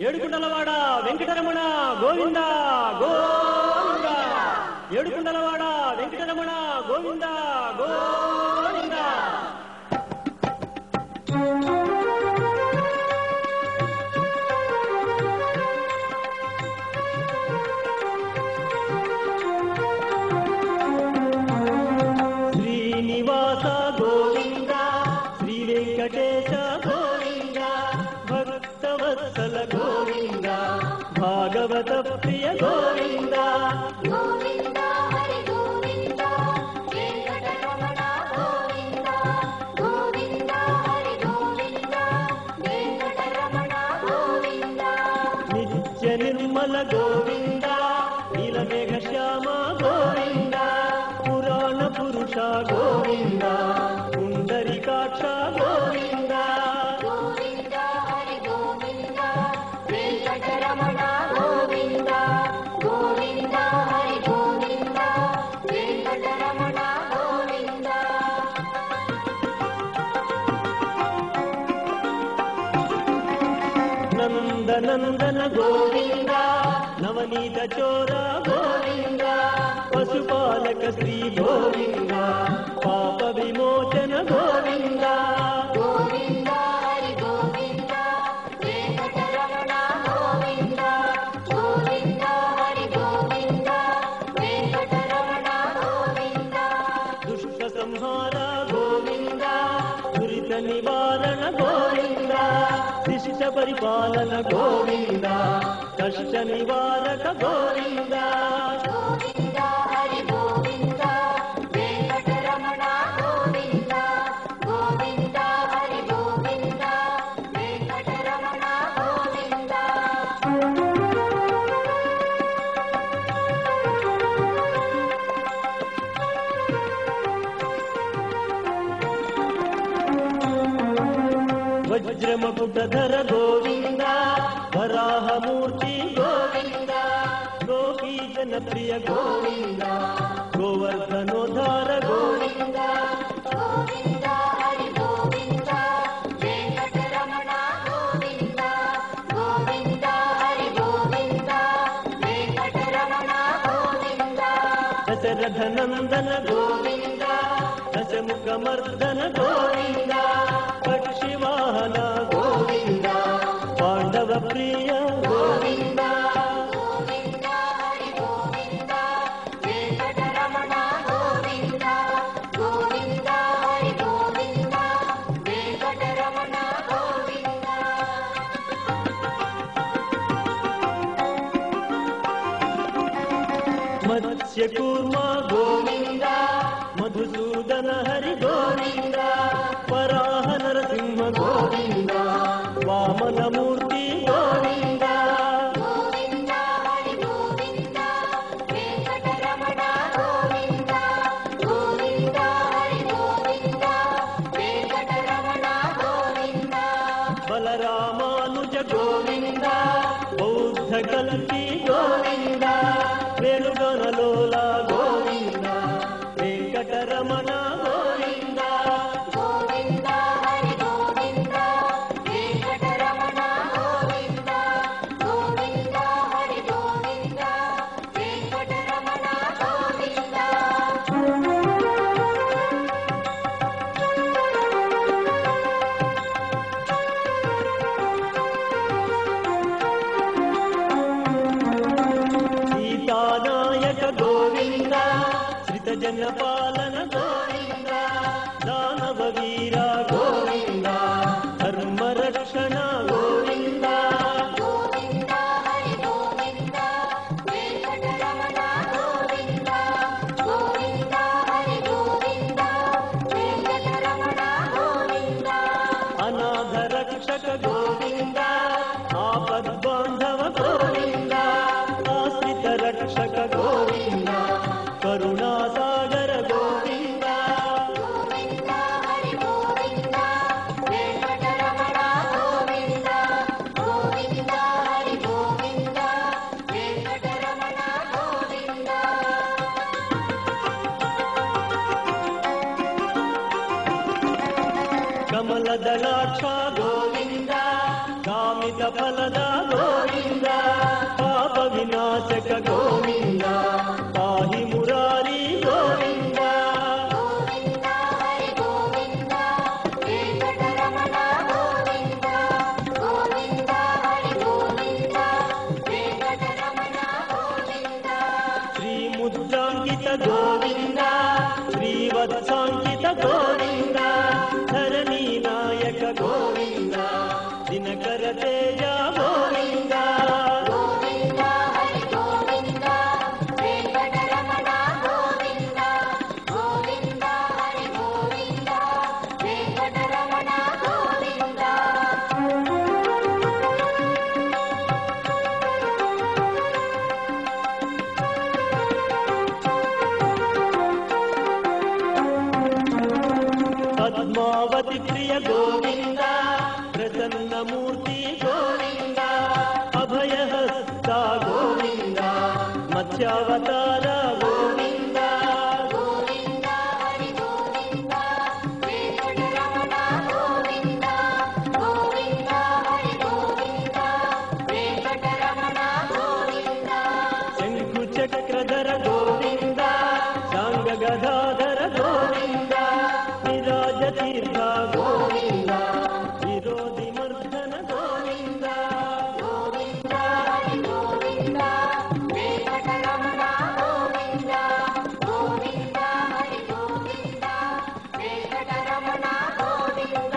ఏడుకుండలవాడ వెంకటరమణ గోవింద గోవింద. ఏడుకుండలవాడ వెంకటరమణ గోవింద గోవింద. శ్రీనివాస గోవింద, శ్రీ వెంకటేశ గోవింద, భక్తవత్సల గోవింద, భాగవత ప్రియ గోవింద. గోవింద హరి గోవింద, వెంకటరమణ గోవింద. గోవింద హరి గోవింద, వెంకటరమణ గోవింద. నిత్య నిర్మల గోవింద, నీలమేఘ శ్యామ గోవింద, పురాణ పురుష గోవింద, పుండరీకాక్ష గోవింద. గోవింద హరి గోవింద, వెంకటరమణ గోవింద. గోవింద హరి గోవింద, వెంకటరమణ గోవింద. నందనందన గోవింద, నవనీత చోర గోవింద, పశుపాలక శ్రీ గోవింద, పాప విమోచన గోవింద. గోవింద హరి గోవింద, వెంకటరమణ గోవింద. గోవింద హరి గోవింద, వెంకటరమణ గోవింద. దుష్ట సంహార గోవింద, దురిత నివారణ గోవింద, శిష్ట పరిపాలన గోవింద, కష్ట నివారక గోవింద. గోవింద హరి గోవింద, వెంకటరమణ గోవింద. గోవింద హరి గోవింద, వెంకటరమణ గోవింద. వజ్రమకుటధర గోవింద, వరాహమూర్తి గోవింద, గోపీ జనప్రియ గోవింద, గోవర్ధనోద్ధార గోవింద. గోవింద హరి గోవింద, వెంకటరమణ గోవింద. గోవింద హరి గోవింద, వెంకటరమణ గోవింద. దశరథ నందన గోవింద, దశముఖ మర్దన గోవింద, పక్షివాహన గోవింద, పాండవ ప్రియ గోవింద. గోవింద హరి గోవింద, వెంకటరమణ గోవింద. గోవింద హరి గోవింద, వెంకటరమణ గోవింద. మత్స్యకూర్మ గోవింద, మధుసూదన హరి గోవింద, వరాహ నరసింహ గోవింద, వామనమూర్తి గోవింద. గోవింద హరి గోవింద, వెంకటరమణ గోవింద. గోవింద హరి గోవింద, వెంకటరమణ గోవింద. బలరామానుజ గోవింద, బౌద్ధ కల్పి గోవింద, వేణుగణలోల గోవింద, వెంకటరమణ గోవింద. గోవింద హరి గోవింద, వెంకటరమణ గోవింద. గోవింద హరి గోవింద, వెంకటరమణ గోవింద. సీతానాయక గోవింద, శ్రిత జన పాలన గోవింద, దానవ వీర గోవింద, ధర్మ రక్షణ గోవింద. గోవింద హరి గోవింద, వెంకటరమణ గోవింద. గోవింద హరి గోవింద, వెంకటరమణ గోవింద. అనాథ రక్షక గోవింద, ఆపద్బాంధవ గోవింద, ఆశ్రిత రక్షక గోవింద, కరుణాసాగర గోవింద. గోవింద హరి గోవింద, వెంకటరమణ గోవింద. గోవింద హరి గోవింద, వెంకటరమణ గోవింద. కమలదళాక్ష గోవింద, కామిత ಫಲದ ಗೋವಿಂದ ಪಾಪ ವಿನಾಶಕ ಗೋವಿಂದ ಪಾಹಿ ಮುರಾರಿ ಗೋವಿಂದ ಗೋವಿಂದ ಹರಿ ಗೋವಿಂದ ವೆಂಕಟರಮಣ ಗೋವಿಂದ ಗೋವಿಂದ ಹರಿ ಗೋವಿಂದ ವೆಂಕಟರಮಣ ಗೋವಿಂದ ಶ್ರೀ ಮುದ್ರಾಂಕಿತ ಗೋವಿಂದ ಶ್ರೀವತ್ಸಾಂಕಿತ ಗೋವಿಂದ ಧರಣಿ ನಾಯಕ ಗೋವಿಂದ ದಿನಕರ ತೇಜ ಗೋವಿಂದ ಗೋವಿಂದ ಹರಿ ಗೋವಿಂದ ವೆಂಕಟರಮಣ ಗೋವಿಂದ ಗೋವಿಂದ ಹರಿ ಗೋವಿಂದ ವೆಂಕಟರಮಣ ಗೋವಿಂದ ಪದ್ಮಾವತಿ ಪ್ರಿಯ ಗೋವಿಂದ ಪ್ರಸನ್ನ ಮೂರ್ತಿ ಗೋವಿಂದ ಅಭಯಹಸ್ತ ಗೋವಿಂದ ಮತ್ಸ್ಯಾವತಾರ ಗೋವಿಂದ ಗೋವಿಂದ ಹರಿ ಗೋವಿಂದ ವೆಂಕಟರಮಣ ಗೋವಿಂದ ಗೋವಿಂದ ಹರಿ ಗೋವಿಂದ ವೆಂಕಟರಮಣ ಗೋವಿಂದ ಶಂಕು ಚಕ್ರಧರ ಗೋವಿಂದ ಶಾಂಗ ಗದಾಧರ ಗೋವಿಂದ ವಿರಾಜ ತೀರ್ಥ ಗೋವಿಂದ ವಿರೋಧಿ ಮರ್ದನ ಗೋವಿಂದ ಗೋವಿಂದ ಹರಿ ಗೋವಿಂದ ವೆಂಕಟರಮಣ ಗೋವಿಂದ ಗೋವಿಂದ ಹರಿ ಗೋವಿಂದ ವೆಂಕಟರಮಣ ಗೋವಿಂದ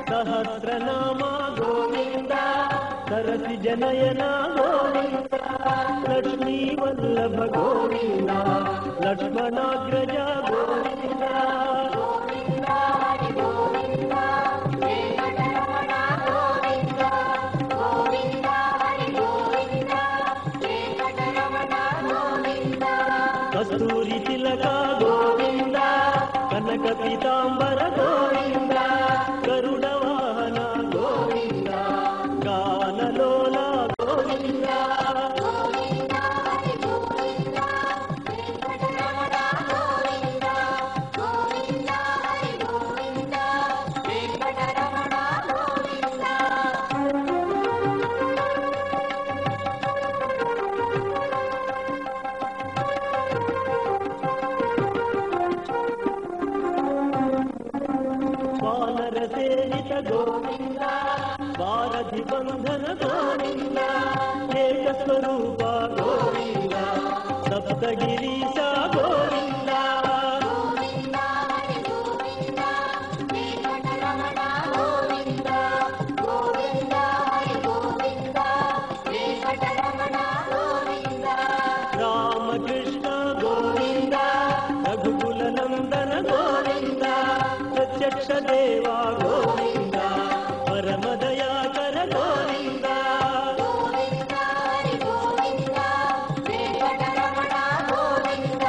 ಸಹಸ್ರನಾಮ ಗೋವಿಂದ ಸರಸಿ ಜನಯನ ಗೋವಿಂದ ಲಕ್ಷ್ಮೀ ವಲ್ಲಭ ಗೋವಿಂದ ಲಕ್ಷ್ಮಣಾಗ್ರಜ ಗೋವಿಂದ ಗೋವಿಂದ ಹರಿ ಗೋವಿಂದ ವೆಂಕಟರಮಣ ಗೋವಿಂದ ಗೋವಿಂದ ಹರಿ ಗೋವಿಂದ ವೆಂಕಟರಮಣ ಗೋವಿಂದ ಕಸ್ತೂರಿ ತಿಲಕ ಗೋವಿಂದ ಕನಕ ಪೀತಾಂಬರ ಗೋವಿಂದ ಗರುಡ ವಾಹನ ಗೋವಿಂದ ಗಾನಲೋಲ ಗೋವಿಂದ ಗೋವಿಂದ ಹರಿ ಗೋವಿಂದ ವೆಂಕಟರಮಣ ಗೋವಿಂದ ಗೋವಿಂದ ಹರಿ ಗೋವಿಂದ ವೆಂಕಟರಮಣ ಗೋವಿಂದ ವಾನರ ಸೇವಿತ ಗೋವಿಂದ ವಾರಧಿ ಬಂಧನ ಗೋವಿಂದ ಏಕ ಸ್ವರೂಪ ಗೋವಿಂದ ಸಪ್ತಗಿರೀಶ ಗೋವಿಂದ ಗೋವಿಂದ ಹರಿ ಗೋವಿಂದ ವೆಂಕಟರಮಣ ಗೋವಿಂದ ಗೋವಿಂದ ಹರಿ ಗೋವಿಂದ ವೆಂಕಟರಮಣ ಗೋವಿಂದ ರಾಮಕೃಷ್ಣ ಗೋವಿಂದ ರಘುಕುಲ ನಂದನ ಗೋವಿಂದ ಪ್ರತ್ಯಕ್ಷ ದೇವ ಗೋವಿಂದ ಪರಮ ದಯಾಕರ ಗೋವಿಂದ ಗೋವಿಂದ ಹರಿ ಗೋವಿಂದ ವೆಂಕಟರಮಣ ಗೋವಿಂದ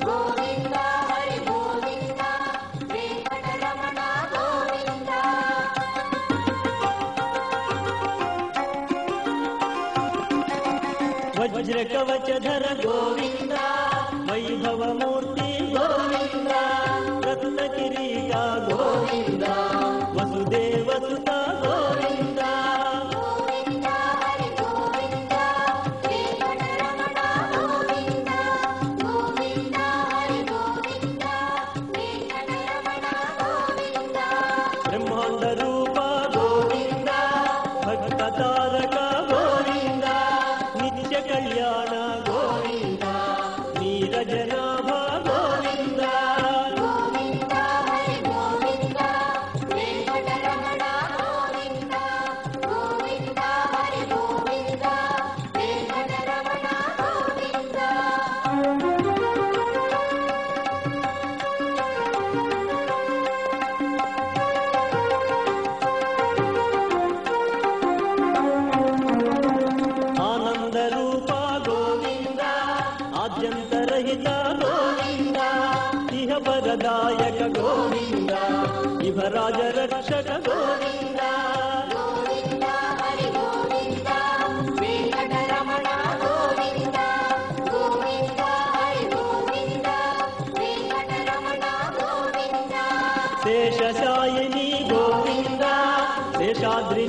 ಗೋವಿಂದ ಹರಿ ಗೋವಿಂದ ವೆಂಕಟರಮಣ ಗೋವಿಂದ ವಜ್ರ ಕವಚಧರ ಗೋವಿಂದ ವೈಭವ ಮೂರ್ತಿ ಗೋವಿಂದ ರತ್ನ ಕಿರೀಟ ಗೋವಿಂದ ವಸುದೇವ ಸುತ ಗೋವಿಂದ ಗೋವಿಂದ ಹರಿ ಗೋವಿಂದ ವೆಂಕಟರಮಣ ಗೋವಿಂದ ಗೋವಿಂದ ಹರಿ ಗೋವಿಂದ ವೆಂಕಟರಮಣ ಗೋವಿಂದ ಬ್ರಹ್ಮಾಂಡ ರೂಪ ಗೋವಿಂದ ಭಕ್ತ ತಾರಕ ಗೋವಿಂದ ನಿತ್ಯ ಕಲ್ಯಾಣ ಗೋವಿಂದ ನೀರಜನಾಭ ಗೋವಿಂದ ಗೋವಿಂದ ಹರಿ ಗೋವಿಂದ ವೆಂಕಟರಮಣ ಗೋವಿಂದ ಗೋವಿಂದ ಹರಿ ಗೋವಿಂದ ವೆಂಕಟರಮಣ ಗೋವಿಂದ ಆನಂದ ರೂಪ ಗೋವಿಂದ ಆದ್ಯಂತರಹಿತ ಗೋವಿಂದ ಇಹ ವರದಾಯಕ ಗೋವಿಂದ ಇಹರಾಜ ರಕ್ಷಕ ಗೋವಿಂದ ಗೋವಿಂದ ಹರಿ ಗೋವಿಂದ ವೆಂಕಟರಮಣ ಗೋವಿಂದ ಗೋವಿಂದ ಹರಿ ಗೋವಿಂದ ವೆಂಕಟರಮಣ ಗೋವಿಂದ శేషశాయిని గోవింద శేషాద్రి